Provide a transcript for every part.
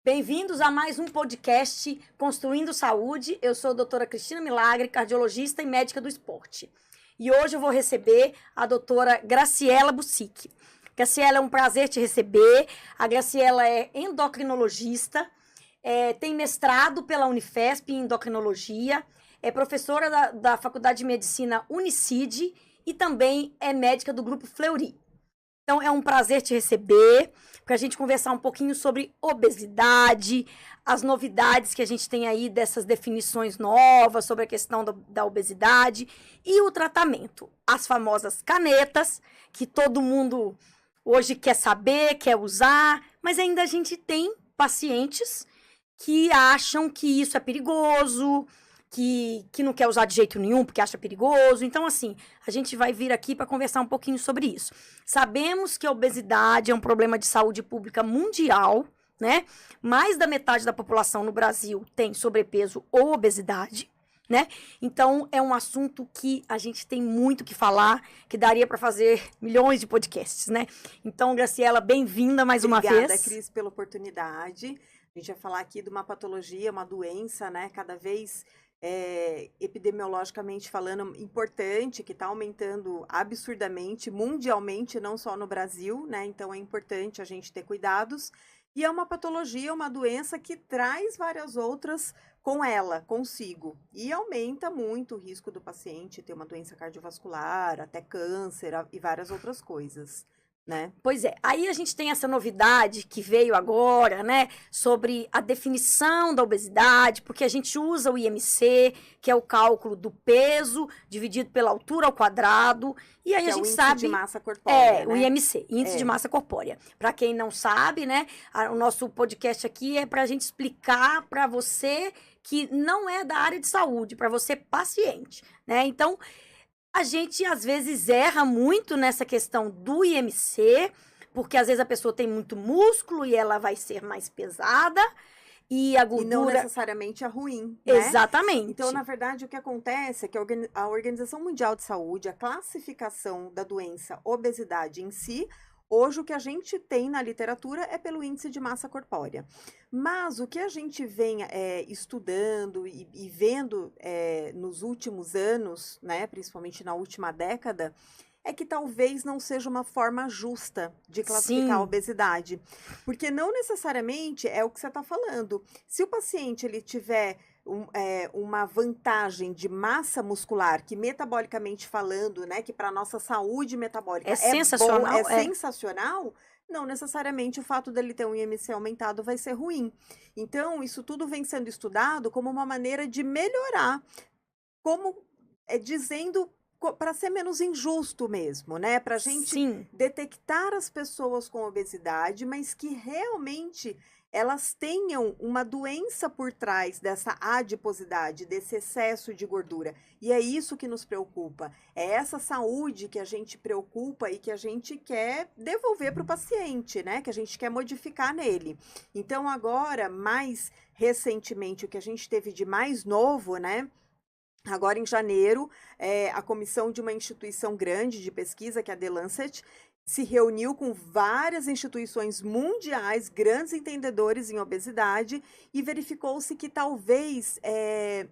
Bem-vindos a mais um podcast Construindo Saúde. Eu sou a doutora Cristina Milagre, cardiologista e médica do esporte. E hoje eu vou receber a doutora Graciela Busic. Graciela, é um prazer te receber. A Graciela é endocrinologista, tem mestrado pela Unifesp em endocrinologia, é professora da Faculdade de Medicina Unicid e também é médica do Grupo Fleury. Então, é um prazer te receber, para a gente conversar um pouquinho sobre obesidade, as novidades que a gente tem aí dessas definições novas sobre a questão da obesidade e o tratamento. As famosas canetas, que todo mundo hoje quer saber, quer usar, mas ainda a gente tem pacientes que acham que isso é perigoso, que não quer usar de jeito nenhum porque acha perigoso. Então, assim, a gente vai vir aqui para conversar um pouquinho sobre isso. Sabemos que a obesidade é um problema de saúde pública mundial, né? Mais da metade da população no Brasil tem sobrepeso ou obesidade, né? Então, é um assunto que a gente tem muito que falar, que daria para fazer milhões de podcasts, né? Então, Graciela, bem-vinda mais uma vez. Obrigada, Cris, pela oportunidade. A gente vai falar aqui de uma patologia, uma doença, né? Cada vez epidemiologicamente falando, importante, que está aumentando absurdamente, mundialmente, não só no Brasil, né? Então é importante a gente ter cuidados. E é uma patologia, uma doença que traz várias outras com ela, consigo. E aumenta muito o risco do paciente ter uma doença cardiovascular, até câncer e várias outras coisas, né? Pois é, aí a gente tem essa novidade que veio agora, né, sobre a definição da obesidade, porque a gente usa o IMC, que é o cálculo do peso dividido pela altura ao quadrado, e aí Que a gente é o sabe... índice de massa corpórea, né? O IMC, Índice de Massa Corpórea. Para quem não sabe, né, o nosso podcast aqui é para a gente explicar para você que não é da área de saúde, para você paciente, né, então... A gente, às vezes, erra muito nessa questão do IMC, porque, às vezes, a pessoa tem muito músculo e ela vai ser mais pesada, e a gordura... E não necessariamente é ruim, né? Exatamente. Então, na verdade, o que acontece é que a Organização Mundial de Saúde, a classificação da doença obesidade em si, hoje o que a gente tem na literatura é pelo índice de massa corpórea. Mas o que a gente vem estudando e vendo nos últimos anos, né, principalmente na última década, é que talvez não seja uma forma justa de classificar a obesidade. Porque não necessariamente é o que você está falando. Se o paciente ele tiver uma vantagem de massa muscular, que metabolicamente falando, né, que para a nossa saúde metabólica é sensacional, bom, sensacional, não necessariamente o fato dele ter um IMC aumentado vai ser ruim. Então, isso tudo vem sendo estudado como uma maneira de melhorar, como dizendo para ser menos injusto mesmo, né? Para a gente detectar as pessoas com obesidade, mas que realmente elas tenham uma doença por trás dessa adiposidade, desse excesso de gordura. E é isso que nos preocupa. É essa saúde que a gente preocupa e que a gente quer devolver para o paciente, né? Que a gente quer modificar nele. Então, agora, mais recentemente, o que a gente teve de mais novo, né? Agora, em janeiro, a comissão de uma instituição grande de pesquisa, que é a The Lancet, se reuniu com várias instituições mundiais, grandes entendedores em obesidade, e verificou-se que talvez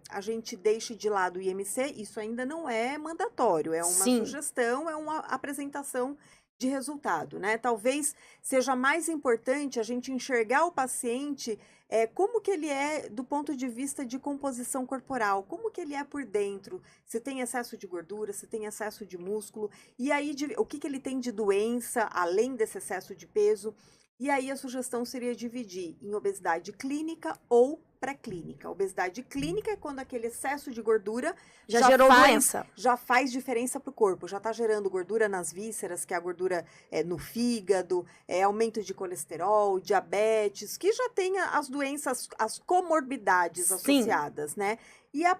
a gente deixe de lado o IMC, isso ainda não é mandatório, é uma sugestão, é uma apresentação de resultado, né? Talvez seja mais importante a gente enxergar o paciente como que ele é do ponto de vista de composição corporal, como que ele é por dentro, se tem excesso de gordura, se tem excesso de músculo, e aí o que ele tem de doença, além desse excesso de peso, e aí a sugestão seria dividir em obesidade clínica ou pré-clínica. Obesidade clínica é quando aquele excesso de gordura já gerou doença. Já faz diferença para o corpo, já está gerando gordura nas vísceras, que é a gordura no fígado, aumento de colesterol, diabetes, que já tem as doenças, as comorbidades associadas, né? E a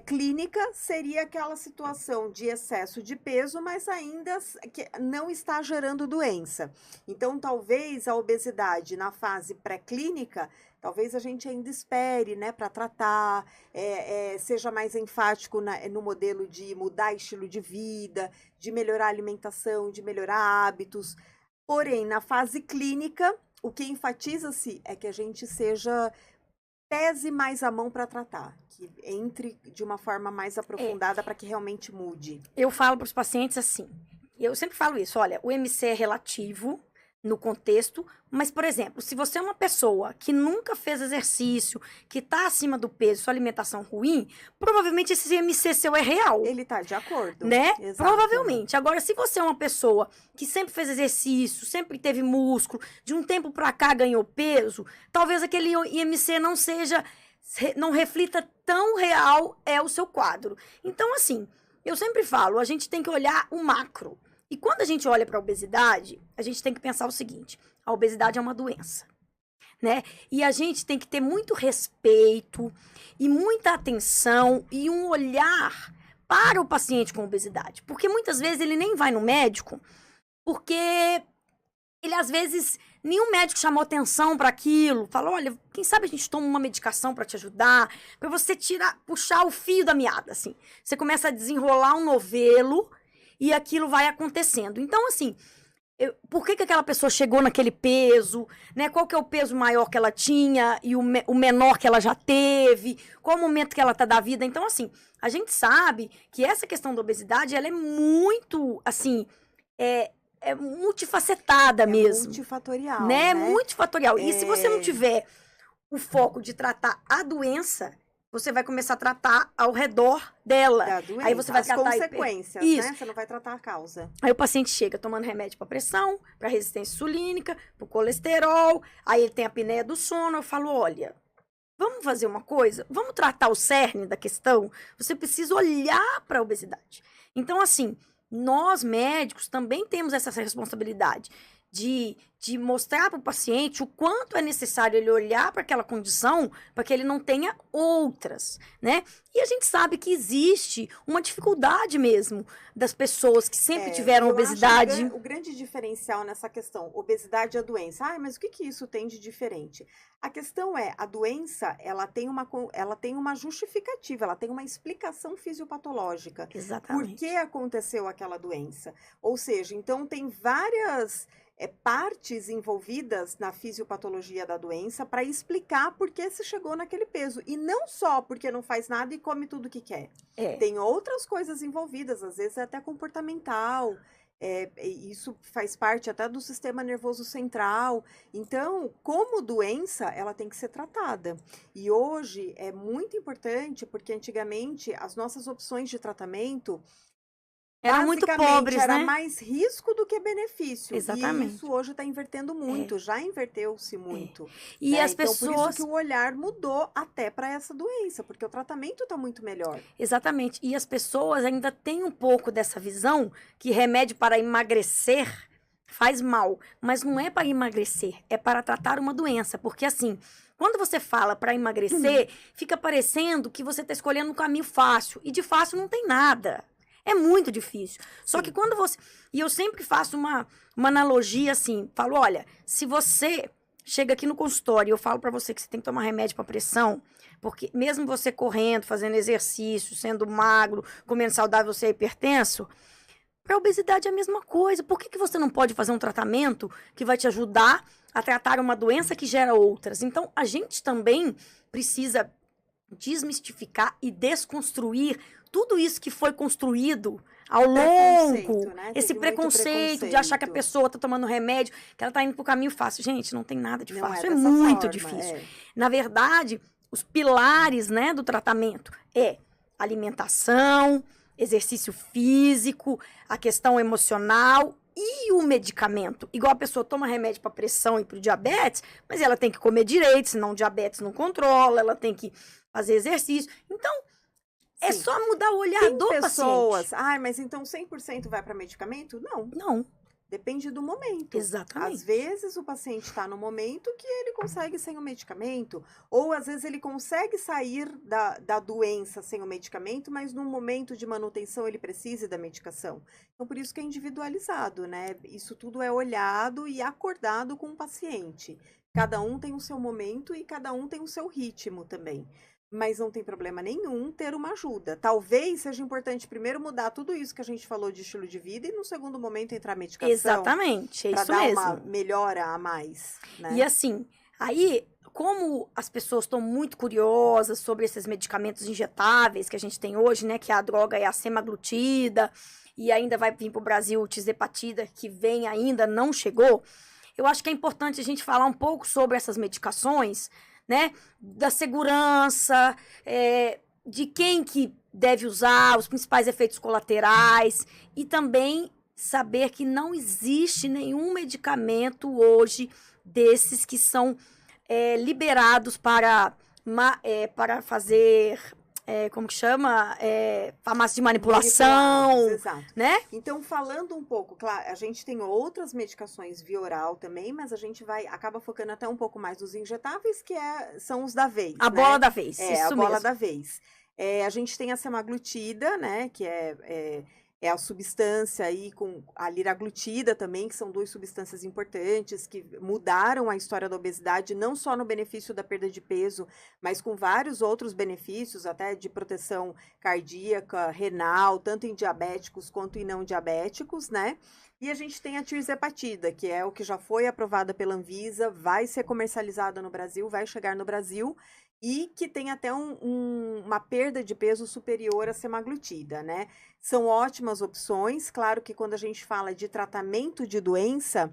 clínica seria aquela situação de excesso de peso, mas ainda que não está gerando doença. Então, talvez a obesidade na fase pré-clínica, talvez a gente ainda espere, né, para tratar, seja mais enfático no modelo de mudar estilo de vida, de melhorar a alimentação, de melhorar hábitos. Porém, na fase clínica, o que enfatiza-se é que a gente pese mais a mão para tratar, que entre de uma forma mais aprofundada para que realmente mude. Eu falo para os pacientes assim, eu sempre falo isso, olha, o MC é relativo no contexto, mas, por exemplo, se você é uma pessoa que nunca fez exercício, que está acima do peso, sua alimentação ruim, provavelmente esse MC seu é real. Ele tá de acordo. Né? Exato. Provavelmente. Agora, se você é uma pessoa que sempre fez exercício, sempre teve músculo, de um tempo pra cá ganhou peso, talvez aquele IMC não reflita tão real o seu quadro. Então, assim, eu sempre falo, a gente tem que olhar o macro. E quando a gente olha para a obesidade, a gente tem que pensar o seguinte: a obesidade é uma doença, né? E a gente tem que ter muito respeito e muita atenção e um olhar para o paciente com obesidade. Porque muitas vezes ele nem vai no médico porque ele, às vezes, nenhum médico chamou atenção para aquilo. Falou, olha, quem sabe a gente toma uma medicação para te ajudar, para você puxar o fio da meada, assim. Você começa a desenrolar um novelo e aquilo vai acontecendo. Então, assim, por que aquela pessoa chegou naquele peso, né? Qual que é o peso maior que ela tinha e o menor que ela já teve, qual o momento que ela tá da vida. Então, assim, a gente sabe que essa questão da obesidade, ela é muito, assim, é multifacetada mesmo. Multifatorial, né? né? Multifatorial. E se você não tiver o foco de tratar a doença, você vai começar a tratar ao redor dela. Da doença, aí você vai as tratar consequências, Isso. né? Você não vai tratar a causa. Aí o paciente chega tomando remédio para pressão, para resistência insulínica, para colesterol, aí ele tem a apneia do sono. Eu falo, olha, vamos fazer uma coisa? Vamos tratar o cerne da questão? Você precisa olhar para a obesidade. Então, assim, nós médicos também temos essa responsabilidade de mostrar para o paciente o quanto é necessário ele olhar para aquela condição para que ele não tenha outras, né? E a gente sabe que existe uma dificuldade mesmo das pessoas que sempre tiveram obesidade. O grande diferencial nessa questão, obesidade é doença. Ah, mas o que isso tem de diferente? A questão é, a doença, ela tem uma justificativa, ela tem uma explicação fisiopatológica. Exatamente. Por que aconteceu aquela doença? Ou seja, então tem várias partes envolvidas na fisiopatologia da doença para explicar por que se chegou naquele peso. E não só porque não faz nada e come tudo que quer. Tem outras coisas envolvidas, às vezes é até comportamental. Isso faz parte até do sistema nervoso central. Então, como doença, ela tem que ser tratada. E hoje é muito importante, porque antigamente as nossas opções de tratamento eram muito pobres, era né? mais risco do que benefício. Exatamente. E isso hoje está invertendo muito, já inverteu-se muito. E né? as Então, pessoas... por isso que o olhar mudou até para essa doença, porque o tratamento está muito melhor. Exatamente. E as pessoas ainda têm um pouco dessa visão que remédio para emagrecer faz mal. Mas não é para emagrecer, é para tratar uma doença. Porque assim, quando você fala para emagrecer, fica parecendo que você está escolhendo um caminho fácil. E de fácil não tem nada. É muito difícil. Só que quando você... E eu sempre faço uma analogia assim. Falo, olha, se você chega aqui no consultório e eu falo para você que você tem que tomar remédio para pressão, porque mesmo você correndo, fazendo exercício, sendo magro, comendo saudável, você é hipertenso, para obesidade é a mesma coisa. Por que você não pode fazer um tratamento que vai te ajudar a tratar uma doença que gera outras? Então, a gente também precisa desmistificar e desconstruir tudo isso que foi construído ao longo, né? esse preconceito de achar que a pessoa está tomando remédio, que ela está indo para o caminho fácil. Gente, não tem nada de fácil, é muito difícil. Na verdade, os pilares, né, do tratamento é alimentação, exercício físico, a questão emocional e o medicamento. Igual a pessoa toma remédio para pressão e para o diabetes, mas ela tem que comer direito, senão o diabetes não controla, ela tem que fazer exercício. Então, é só mudar o olhar do pessoas, paciente. mas então 100% vai para medicamento? Não. Não. Depende do momento. Exatamente. Às vezes o paciente está no momento que ele consegue sem o medicamento, ou às vezes ele consegue sair da doença sem o medicamento, mas num momento de manutenção ele precisa da medicação. Então, por isso que é individualizado, né? Isso tudo é olhado e acordado com o paciente. Cada um tem o seu momento e cada um tem o seu ritmo também. mas não tem problema nenhum ter uma ajuda. Talvez seja importante primeiro mudar tudo isso que a gente falou de estilo de vida e no segundo momento entrar a medicação. Exatamente, é para isso dar mesmo. uma melhora a mais, né? E assim, aí, como as pessoas estão muito curiosas sobre esses medicamentos injetáveis que a gente tem hoje, né, que a droga é a semaglutida, e ainda vai vir para o Brasil o tisepatida, que vem ainda, não chegou, eu acho que é importante a gente falar um pouco sobre essas medicações, né, da segurança, de quem que deve usar, os principais efeitos colaterais, e também saber que não existe nenhum medicamento hoje desses que são liberados para fazer, como que chama? Farmácia de manipulação, exato. né? Então, falando um pouco, claro, a gente tem outras medicações via oral também, mas a gente acaba focando até um pouco mais nos injetáveis, que são os da vez, A né? bola da vez, É, isso a bola mesmo. da vez. A gente tem a semaglutida, né, que é a substância aí com a liraglutida também, que são duas substâncias importantes que mudaram a história da obesidade, não só no benefício da perda de peso, mas com vários outros benefícios, até de proteção cardíaca, renal, tanto em diabéticos quanto em não diabéticos, né? E a gente tem a tirzepatida, que é o que já foi aprovada pela Anvisa, vai ser comercializada no Brasil, vai chegar no Brasil, e que tem até uma perda de peso superior à semaglutida, né? São ótimas opções, claro que quando a gente fala de tratamento de doença,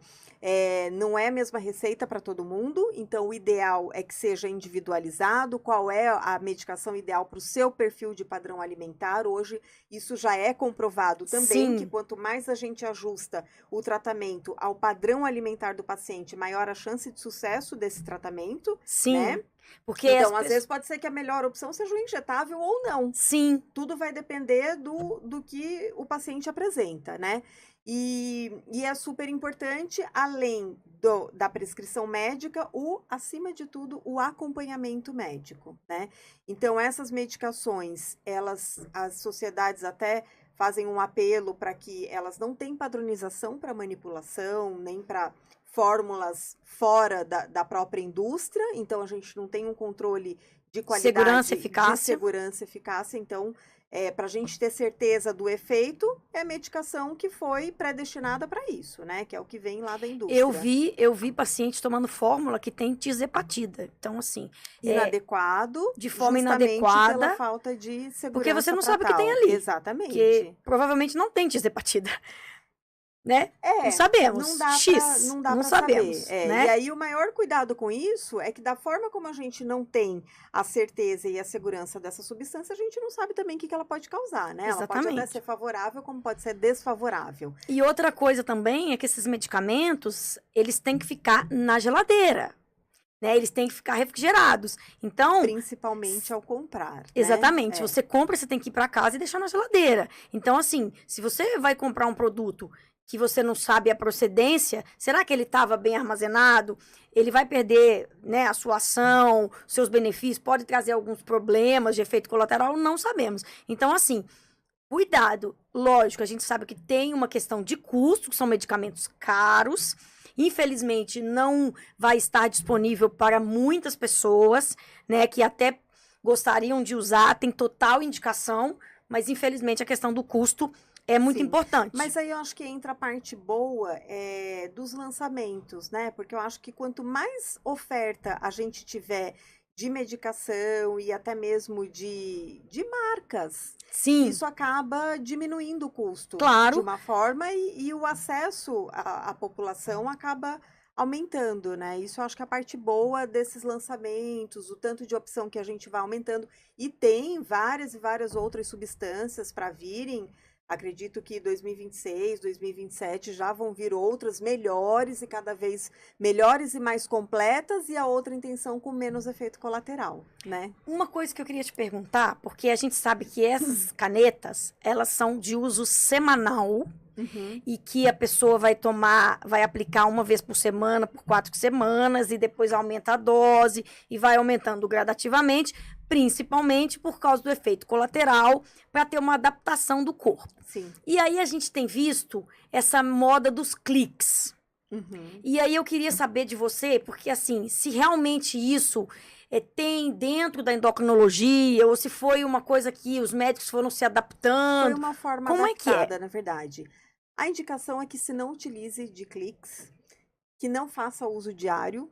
não é a mesma receita para todo mundo, então o ideal é que seja individualizado, qual é a medicação ideal para o seu perfil de padrão alimentar. Hoje isso já é comprovado também, que quanto mais a gente ajusta o tratamento ao padrão alimentar do paciente, maior a chance de sucesso desse tratamento, né? Porque então, às vezes pode ser que a melhor opção seja o injetável ou não. Sim. Tudo vai depender do que o paciente apresenta, né? E é super importante, além da prescrição médica, acima de tudo, o acompanhamento médico, né? Então, essas medicações, as sociedades até fazem um apelo para que elas não tenham padronização para manipulação, nem para fórmulas fora da própria indústria, então a gente não tem um controle de qualidade, segurança e eficácia, então para a gente ter certeza do efeito, é medicação que foi predestinada para isso, né, que é o que vem lá da indústria. Eu vi pacientes tomando fórmula que tem tirzepatida, então assim... inadequado, de forma inadequada, pela falta de segurança. Porque você não sabe o que tem ali. Exatamente. Porque provavelmente não tem tirzepatida. Né? Não sabemos. Não dá pra sabemos, saber. Né? E aí o maior cuidado com isso é que da forma como a gente não tem a certeza e a segurança dessa substância, a gente não sabe também o que ela pode causar, né? Exatamente. Ela pode até ser favorável, como pode ser desfavorável. E outra coisa também é que esses medicamentos, eles têm que ficar na geladeira. Né? Eles têm que ficar refrigerados. Então, principalmente ao comprar. Exatamente. Né? Se você compra, você tem que ir para casa e deixar na geladeira. Então, assim, se você vai comprar um produto que você não sabe a procedência, será que ele estava bem armazenado? Ele vai perder, né, a sua ação, seus benefícios, pode trazer alguns problemas de efeito colateral, não sabemos. Então, assim, cuidado. Lógico, a gente sabe que tem uma questão de custo, que são medicamentos caros. Infelizmente, não vai estar disponível para muitas pessoas, né, que até gostariam de usar, tem total indicação, mas infelizmente a questão do custo é muito importante. Mas aí eu acho que entra a parte boa dos lançamentos, né? Porque eu acho que quanto mais oferta a gente tiver de medicação e até mesmo de marcas, Sim. Isso acaba diminuindo o custo Claro. de uma forma e o acesso à população acaba aumentando, né? Isso eu acho que é a parte boa desses lançamentos, o tanto de opção que a gente vai aumentando. E tem várias e várias outras substâncias para virem. Acredito que 2026, 2027 já vão vir outras melhores e cada vez melhores e mais completas, e a outra intenção com menos efeito colateral, né? Uma coisa que eu queria te perguntar, porque a gente sabe que essas canetas, elas são de uso semanal, e que a pessoa vai aplicar uma vez por semana, por 4 semanas, e depois aumenta a dose, e vai aumentando gradativamente, principalmente por causa do efeito colateral, para ter uma adaptação do corpo. Sim. E aí a gente tem visto essa moda dos cliques, Uhum. E aí eu queria saber de você, porque assim, se realmente isso tem dentro da endocrinologia, ou se foi uma coisa que os médicos foram se Foi adaptando, uma forma como é que é? adaptada, na verdade. A indicação é que se não utilize de cliques, que não faça uso diário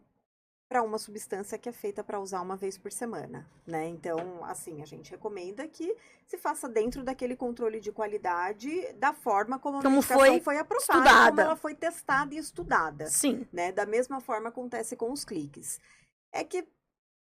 para uma substância que é feita para usar uma vez por semana, né? Então, assim, a gente recomenda que se faça dentro daquele controle de qualidade da forma como a Como medicação foi foi aprovada e como estudada? ela foi testada e estudada, Sim. né? Da mesma forma acontece com os cliques. É que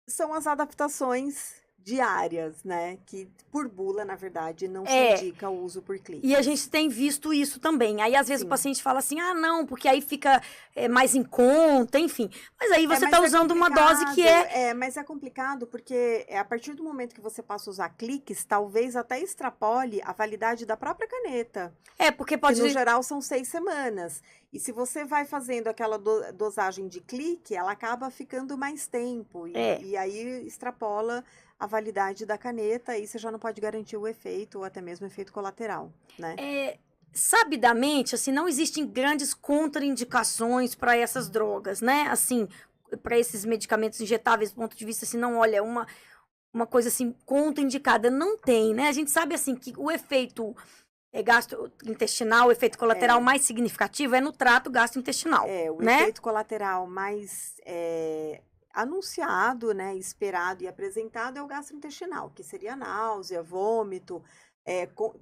são as adaptações diárias, né? Que por bula, na verdade, não se É, indica o uso por e a cliques. gente tem visto isso também. Aí, às vezes, o Sim. paciente fala assim: ah, não, porque aí fica mais em conta, enfim. Mas aí você está Mas é usando uma dose que complicado, mas é complicado porque a partir do momento que você passa a usar cliques, talvez até extrapole a validade da própria caneta, porque que no pode. geral são 6 semanas. E se você vai fazendo aquela dosagem de clique, ela acaba ficando mais tempo. É, E aí extrapola a validade da caneta, e você já não pode garantir o efeito ou até mesmo o efeito colateral, né? sabidamente, assim, não existem grandes contraindicações para essas drogas, né? Assim, para esses medicamentos injetáveis, do ponto de vista assim, não, olha, uma coisa assim, contraindicada, não tem, né? A gente sabe, assim, que o efeito gastrointestinal, o efeito colateral É, mais significativo é no trato gastrointestinal, o né? efeito colateral mais anunciado, né, esperado e apresentado é o gastrointestinal, que seria náusea, vômito,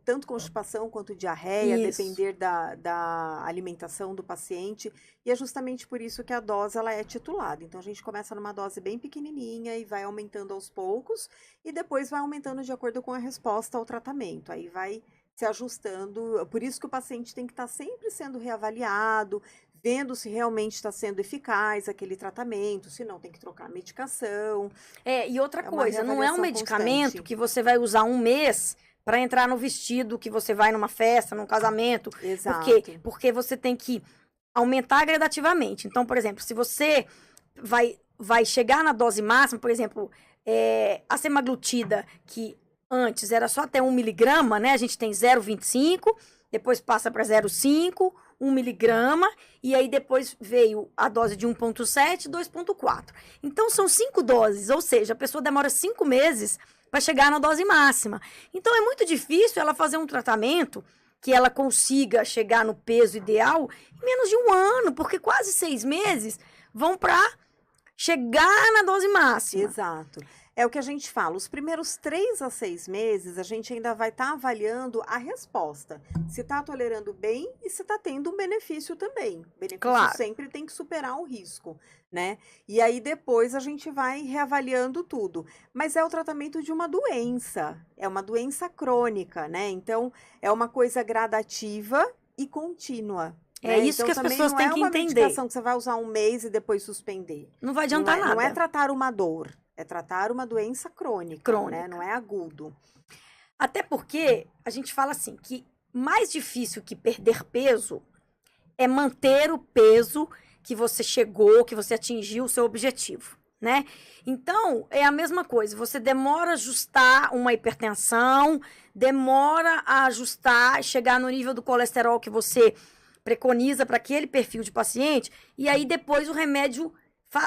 tanto constipação quanto diarreia, Isso. depender da alimentação do paciente. E é justamente por isso que a dose ela é titulada. Então a gente começa numa dose bem pequenininha e vai aumentando aos poucos, e depois vai aumentando de acordo com a resposta ao tratamento. Aí vai se ajustando. Por isso que o paciente tem que estar sempre sendo reavaliado, vendo se realmente está sendo eficaz aquele tratamento, se não tem que trocar a medicação. E outra É uma coisa, não é um reavaliação medicamento constante. que você vai usar um mês para entrar no vestido que você vai numa festa, num casamento. Por quê? Exato. Porque você tem que aumentar gradativamente. Então, por exemplo, se você vai chegar na dose máxima, por exemplo, a semaglutida, que antes era só até 1 miligrama, né? A gente tem 0,25, depois passa para 0,5, 1 miligrama, e aí depois veio a dose de 1,7 e 2,4. Então, são 5 doses, ou seja, a pessoa demora 5 meses para chegar na dose máxima. Então, é muito difícil ela fazer um tratamento que ela consiga chegar no peso ideal em menos de 1 ano, porque quase 6 meses vão para chegar na dose máxima. Exato. É o que a gente fala, os primeiros 3 a 6 meses, a gente ainda vai estar avaliando a resposta. Se está tolerando bem e se está tendo um benefício também. O benefício Claro. sempre tem que superar o risco, né? E aí depois a gente vai reavaliando tudo. Mas é o tratamento de uma doença, é uma doença crônica, né? Então, é uma coisa gradativa e contínua. É isso Então, que as também pessoas não têm é que uma entender. medicação que você vai usar um mês e depois suspender. Não vai Não adiantar é, não é nada. tratar uma dor, é tratar uma doença crônica, né? Não Crônica. é agudo. Até porque a gente fala assim que mais difícil que perder peso é manter o peso que você chegou, que você atingiu o seu objetivo, né? Então, é a mesma coisa. Você demora a ajustar uma hipertensão, demora a ajustar, chegar no nível do colesterol que você preconiza para aquele perfil de paciente, e aí depois o remédio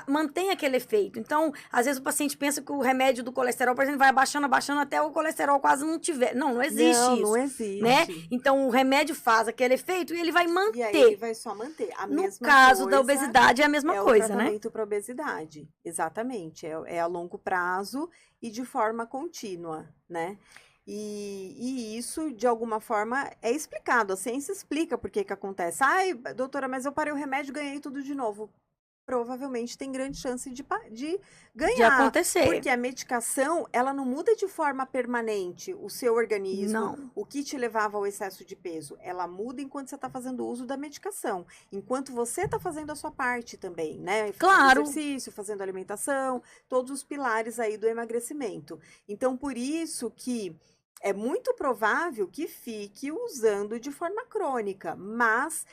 mantém aquele efeito. Então, às vezes o paciente pensa que o remédio do colesterol, por exemplo, vai abaixando, abaixando até o colesterol quase não tiver. Não, não existe Não, isso, não né? existe. Então, o remédio faz aquele efeito e ele vai E aí ele manter. vai só manter. A No mesma caso da coisa obesidade é a mesma é o coisa, né? tratamento para obesidade. Exatamente. É a longo prazo e de forma contínua, né? E isso, de alguma forma, é explicado. A ciência explica por que que acontece. Ai, doutora, mas eu parei o remédio e ganhei tudo de novo. Provavelmente tem grande chance de De ganhar, acontecer. porque a medicação, ela não muda de forma permanente o seu organismo, Não. o que te levava ao excesso de peso. Ela muda enquanto você está fazendo uso da medicação, enquanto você está fazendo a sua parte também, né? Fazendo Claro. exercício, fazendo alimentação, todos os pilares aí do emagrecimento. Então, por isso que é muito provável que fique usando de forma crônica, mas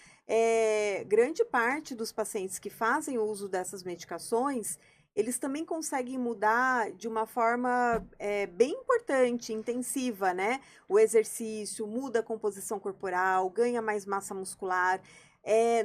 grande parte dos pacientes que fazem uso dessas medicações, eles também conseguem mudar de uma forma bem importante, intensiva, né? O exercício muda a composição corporal, ganha mais massa muscular.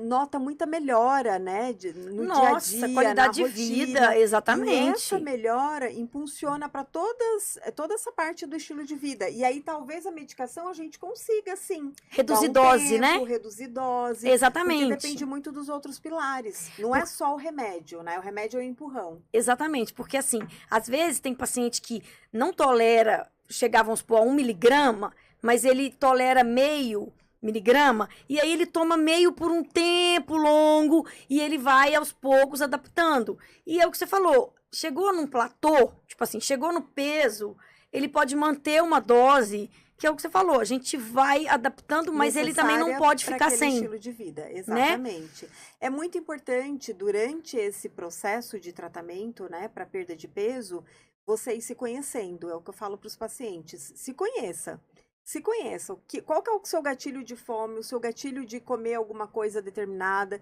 nota muita melhora, né? No Nossa, dia a dia, qualidade de na vida, rotina. E exatamente. essa melhora impulsiona para toda essa parte do estilo de vida. E aí, talvez a medicação a gente consiga, sim, Reduzir dar dose, tempo, né? reduzir dose. Porque Exatamente. depende muito dos outros pilares. Não é só o remédio, né? O remédio é o empurrão. Exatamente, porque assim, às vezes tem paciente que não tolera, chegar, vamos supor, a 1 miligrama, mas ele tolera meio miligrama, e aí ele toma meio por um tempo longo, e ele vai aos poucos adaptando. E é o que você falou, chegou num platô, tipo assim, chegou no peso, ele pode manter uma dose, que é o que você falou, a gente vai adaptando, mas ele também não pode pra ficar aquele sem. estilo de vida, exatamente. É muito importante, durante esse processo de tratamento, né, para perda de peso, você ir se conhecendo, é o que eu falo para os pacientes, se conheça. Se conheça. Qual que é o seu gatilho de fome, o seu gatilho de comer alguma coisa determinada,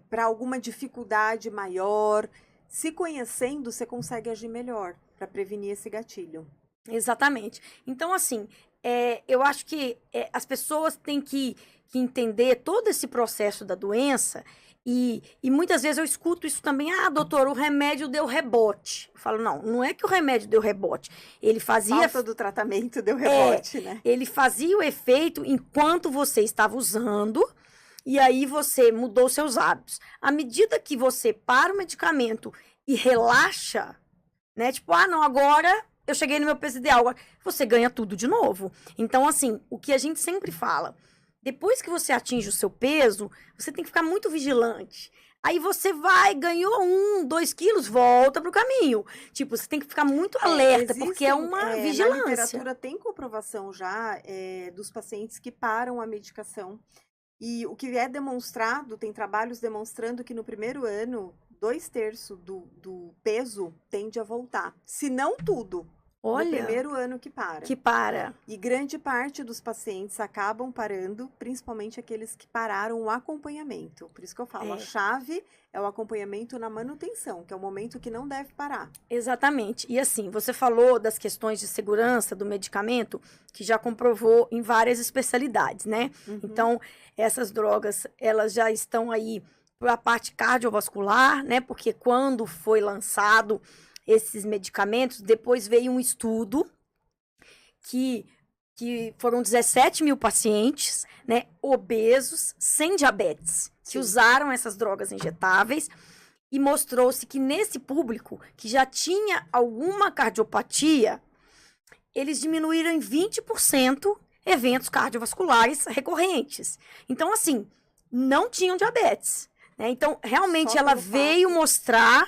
para alguma dificuldade maior. Se conhecendo, você consegue agir melhor para prevenir esse gatilho. Exatamente. Então, assim, eu acho que as pessoas têm que entender todo esse processo da doença e muitas vezes eu escuto isso também. Ah, doutor, o remédio deu rebote. Eu falo, não é que o remédio deu rebote. Ele fazia... Falta do tratamento deu rebote, né? Ele fazia o efeito enquanto você estava usando e aí você mudou seus hábitos. À medida que você para o medicamento e relaxa, né? Tipo, não, agora... eu cheguei no meu peso ideal, agora você ganha tudo de novo. Então, assim, o que a gente sempre fala, depois que você atinge o seu peso, você tem que ficar muito vigilante. Aí você vai, ganhou 1, 2 quilos, volta pro caminho. Tipo, você tem que ficar muito alerta, porque é uma vigilância. Na literatura tem comprovação já dos pacientes que param a medicação. E o que é demonstrado, tem trabalhos demonstrando que no primeiro ano, 2/3 do peso tende a voltar. Se não tudo. Olha, no primeiro ano que para. Que para. E grande parte dos pacientes acabam parando, principalmente aqueles que pararam o acompanhamento. Por isso que eu falo, a chave é o acompanhamento na manutenção, que é o momento que não deve parar. Exatamente. E assim, você falou das questões de segurança do medicamento, que já comprovou em várias especialidades, né? Uhum. Então, essas drogas, elas já estão aí para a parte cardiovascular, né? Porque quando foi lançado esses medicamentos, depois veio um estudo que foram 17 mil pacientes, né, obesos, sem diabetes, que usaram essas drogas injetáveis, e mostrou-se que nesse público, que já tinha alguma cardiopatia, eles diminuíram em 20% eventos cardiovasculares recorrentes. Então, assim, não tinham diabetes, né? Então, realmente, ela veio mostrar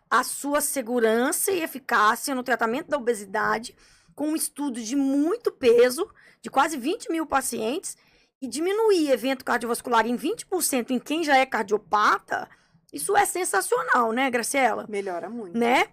a sua segurança e eficácia no tratamento da obesidade, com um estudo de muito peso, de quase 20 mil pacientes, e diminuir evento cardiovascular em 20% em quem já é cardiopata, isso é sensacional, né, Graciela? Melhora muito. Né?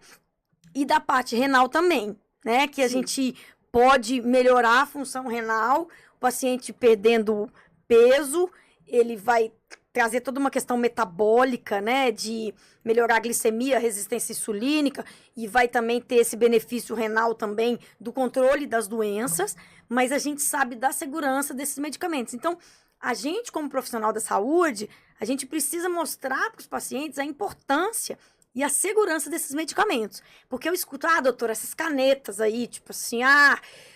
E da parte renal também, né? Que a gente pode melhorar a função renal, o paciente perdendo peso, ele vai trazer toda uma questão metabólica, né, de melhorar a glicemia, a resistência insulínica, e vai também ter esse benefício renal também do controle das doenças, mas a gente sabe da segurança desses medicamentos. Então, a gente, como profissional da saúde, a gente precisa mostrar para os pacientes a importância e a segurança desses medicamentos. Porque eu escuto, doutora, essas canetas aí, tipo assim,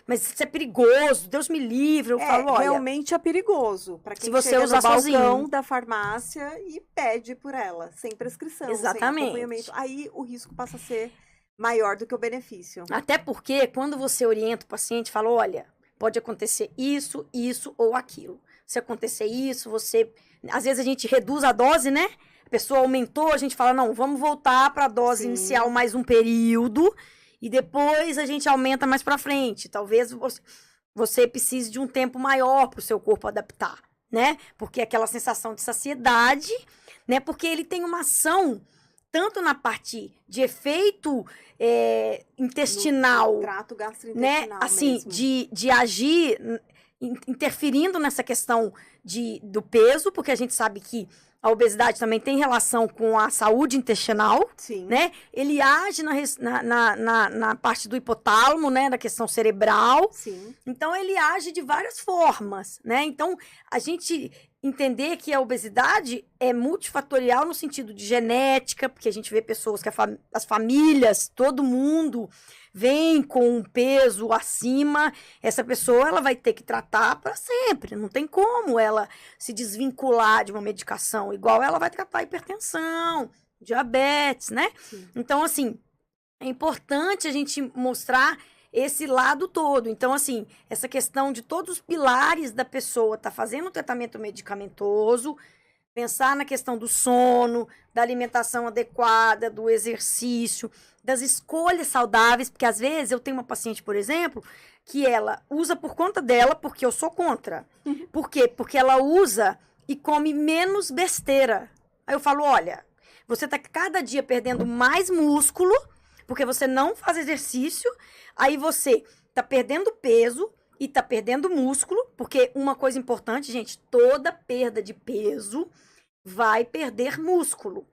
mas isso é perigoso, Deus me livre. Eu falo, olha, realmente é perigoso. Para quem se você chega usar no balcão sozinho da farmácia e pede por ela, sem prescrição, exatamente, sem acompanhamento. Aí o risco passa a ser maior do que o benefício. Até porque quando você orienta o paciente, fala, olha, pode acontecer isso, isso ou aquilo. Se acontecer isso, você... Às vezes a gente reduz a dose, né? A pessoa aumentou, a gente fala, não, vamos voltar para a dose inicial mais um período e depois a gente aumenta mais para frente. Talvez você precise de um tempo maior para o seu corpo adaptar, né? Porque aquela sensação de saciedade, né? Porque ele tem uma ação tanto na parte de efeito intestinal, no trato gastrointestinal, né? Assim, mesmo. de agir interferindo nessa questão do peso, porque a gente sabe que a obesidade também tem relação com a saúde intestinal, né? Ele age na parte do hipotálamo, né? Da questão cerebral. Sim. Então, ele age de várias formas, né? Então, a gente entender que a obesidade é multifatorial no sentido de genética, porque a gente vê pessoas que as famílias, todo mundo vem com um peso acima, essa pessoa ela vai ter que tratar para sempre, não tem como ela se desvincular de uma medicação, igual ela vai tratar hipertensão, diabetes, né? Sim. Então, assim, é importante a gente mostrar esse lado todo. Então, assim, essa questão de todos os pilares da pessoa tá fazendo um tratamento medicamentoso, pensar na questão do sono, da alimentação adequada, do exercício, das escolhas saudáveis, porque às vezes eu tenho uma paciente, por exemplo, que ela usa por conta dela, porque eu sou contra. Por quê? Porque ela usa e come menos besteira. Aí eu falo, olha, você tá cada dia perdendo mais músculo, porque você não faz exercício, aí você tá perdendo peso e tá perdendo músculo, porque uma coisa importante, gente, toda perda de peso vai perder músculo.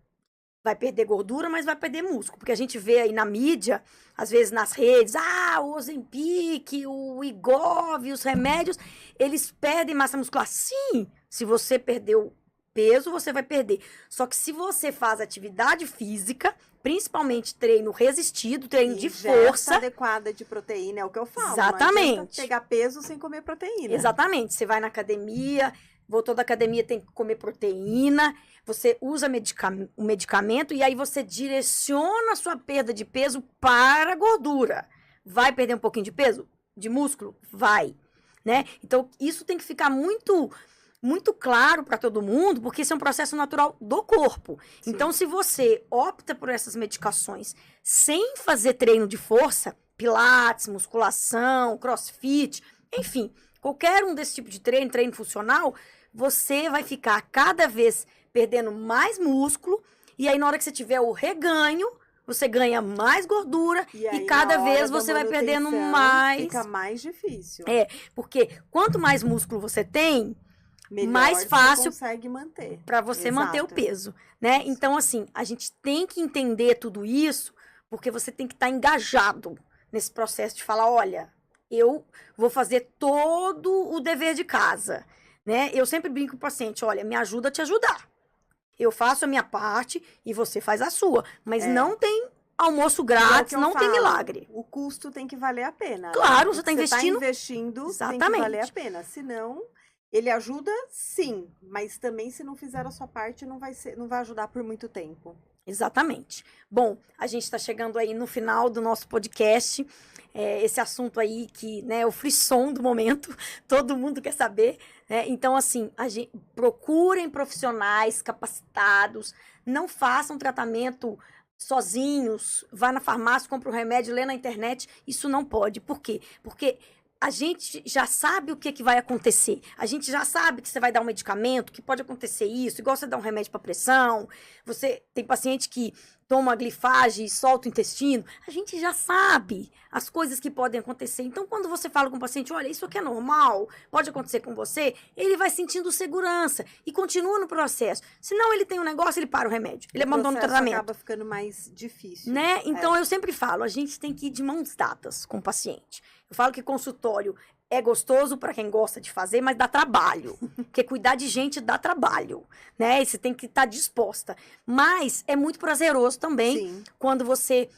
Vai perder gordura, mas vai perder músculo. Porque a gente vê aí na mídia, às vezes nas redes, o Ozempic, o Wegovy, os remédios, eles perdem massa muscular. Sim, se você perdeu peso, você vai perder. Só que se você faz atividade física, principalmente treino resistido, treino de força adequada de proteína, é o que eu falo. Exatamente. Não adianta pegar peso sem comer proteína. Exatamente. Você vai na academia, voltou da academia, tem que comer proteína, você usa o medicamento e aí você direciona a sua perda de peso para a gordura. Vai perder um pouquinho de peso? De músculo? Vai. Né? Então, isso tem que ficar muito claro para todo mundo, porque isso é um processo natural do corpo. Sim. Então, se você opta por essas medicações sem fazer treino de força, pilates, musculação, crossfit, enfim, qualquer um desse tipo de treino funcional, você vai ficar cada vez perdendo mais músculo, e aí na hora que você tiver o reganho, você ganha mais gordura e cada vez você vai perdendo mais. Fica mais difícil. Porque quanto mais músculo você tem, melhor mais fácil você consegue manter. Para você manter o peso, né? Então, assim, a gente tem que entender tudo isso, porque você tem que estar engajado nesse processo de falar, olha, eu vou fazer todo o dever de casa, né? Eu sempre brinco com o paciente, olha, me ajuda a te ajudar. Eu faço a minha parte e você faz a sua, mas não tem almoço grátis, não tem milagre. O custo tem que valer a pena. Claro, né? você está investindo, Exatamente. Tem que valer a pena, senão ele ajuda sim, mas também se não fizer a sua parte não vai ajudar por muito tempo. Exatamente. Bom, a gente está chegando aí no final do nosso podcast, esse assunto aí que, né, é o frisson do momento, todo mundo quer saber, né? Então, assim, procurem profissionais capacitados, não façam tratamento sozinhos, vá na farmácia, compra um remédio, lê na internet, isso não pode. Por quê? Porque a gente já sabe o que vai acontecer. A gente já sabe que você vai dar um medicamento, que pode acontecer isso, igual você dá um remédio para pressão. Você tem paciente que toma glifage e solta o intestino. A gente já sabe as coisas que podem acontecer. Então, quando você fala com o paciente, olha, isso aqui é normal, pode acontecer com você, ele vai sentindo segurança e continua no processo. Senão ele tem um negócio, ele para o remédio, ele abandona o tratamento. Acaba ficando mais difícil. Né? Então, eu sempre falo, a gente tem que ir de mãos dadas com o paciente. Eu falo que consultório é gostoso para quem gosta de fazer, mas dá trabalho. Porque cuidar de gente dá trabalho, né? E você tem que estar disposta. Mas é muito prazeroso também. Sim. Quando você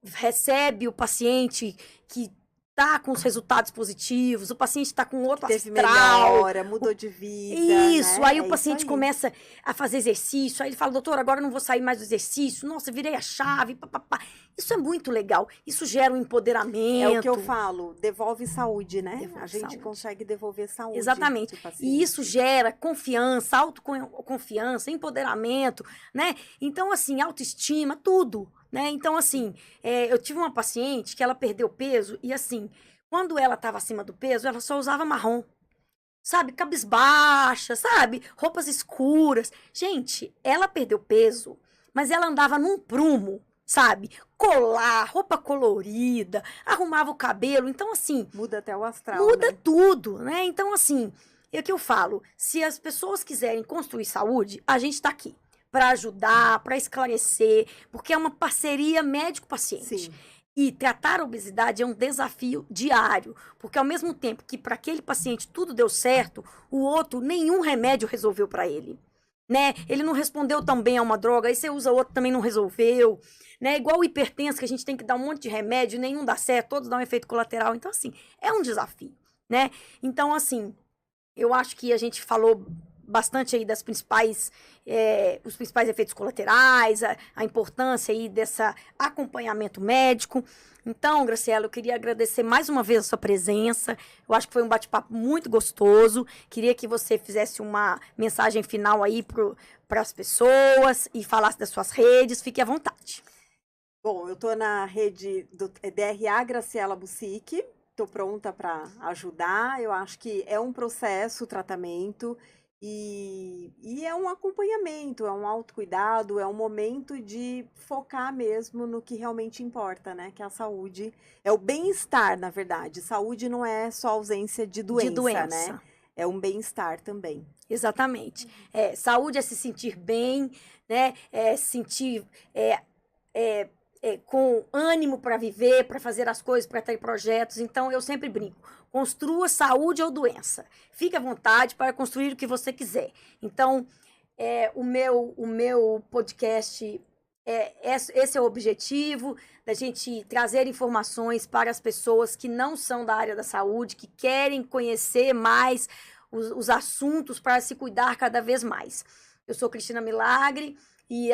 recebe o paciente que tá com os resultados positivos, o paciente tá com outro Teve astral. melhora, mudou de vida. Isso, né? aí o paciente começa a fazer exercício, aí ele fala, doutor, agora eu não vou sair mais do exercício, nossa, virei a chave, papapá. Isso é muito legal, isso gera um empoderamento. É o que eu falo, devolve saúde, né? Devolve a gente saúde. consegue devolver saúde. Exatamente, e isso gera confiança, autoconfiança, empoderamento, né? Então, assim, autoestima, tudo. Né? Então, assim, eu tive uma paciente que ela perdeu peso e, assim, quando ela estava acima do peso, ela só usava marrom, sabe? Cabisbaixa, sabe? Roupas escuras. Gente, ela perdeu peso, mas ela andava num prumo, sabe? Colar, roupa colorida, arrumava o cabelo. Então, assim... Muda até o astral, Muda né? tudo, né? Então, assim, é o que eu falo. Se as pessoas quiserem construir saúde, a gente está aqui para ajudar, para esclarecer, porque é uma parceria médico-paciente. Sim. E tratar a obesidade é um desafio diário, porque ao mesmo tempo que para aquele paciente tudo deu certo, o outro nenhum remédio resolveu para ele, né? Ele não respondeu tão bem a uma droga, aí você usa outro também não resolveu, né? Igual o hipertenso que a gente tem que dar um monte de remédio, nenhum dá certo, todos dão um efeito colateral. Então assim, é um desafio, né? Então assim, eu acho que a gente falou bastante aí das principais, os principais efeitos colaterais, a importância aí desse acompanhamento médico. Então, Graciela, eu queria agradecer mais uma vez a sua presença. Eu acho que foi um bate-papo muito gostoso. Queria que você fizesse uma mensagem final aí para as pessoas e falasse das suas redes. Fique à vontade. Bom, eu estou na rede do DRA Graciela Busic. Estou pronta para ajudar. Eu acho que é um processo, tratamento. E é um acompanhamento, é um autocuidado, é um momento de focar mesmo no que realmente importa, né? Que é a saúde, é o bem-estar, na verdade. Saúde não é só ausência de doença, né? É um bem-estar também. Exatamente. Saúde é se sentir bem, né? É sentir com ânimo para viver, para fazer as coisas, para ter projetos. Então, eu sempre brinco. Construa saúde ou doença. Fique à vontade para construir o que você quiser. Então, o meu podcast, esse é o objetivo, da gente trazer informações para as pessoas que não são da área da saúde, que querem conhecer mais os assuntos para se cuidar cada vez mais. Eu sou Cristina Milagre e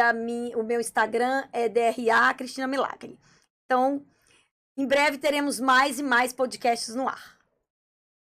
o meu Instagram é DRA Cristina Milagre. Então, em breve teremos mais e mais podcasts no ar.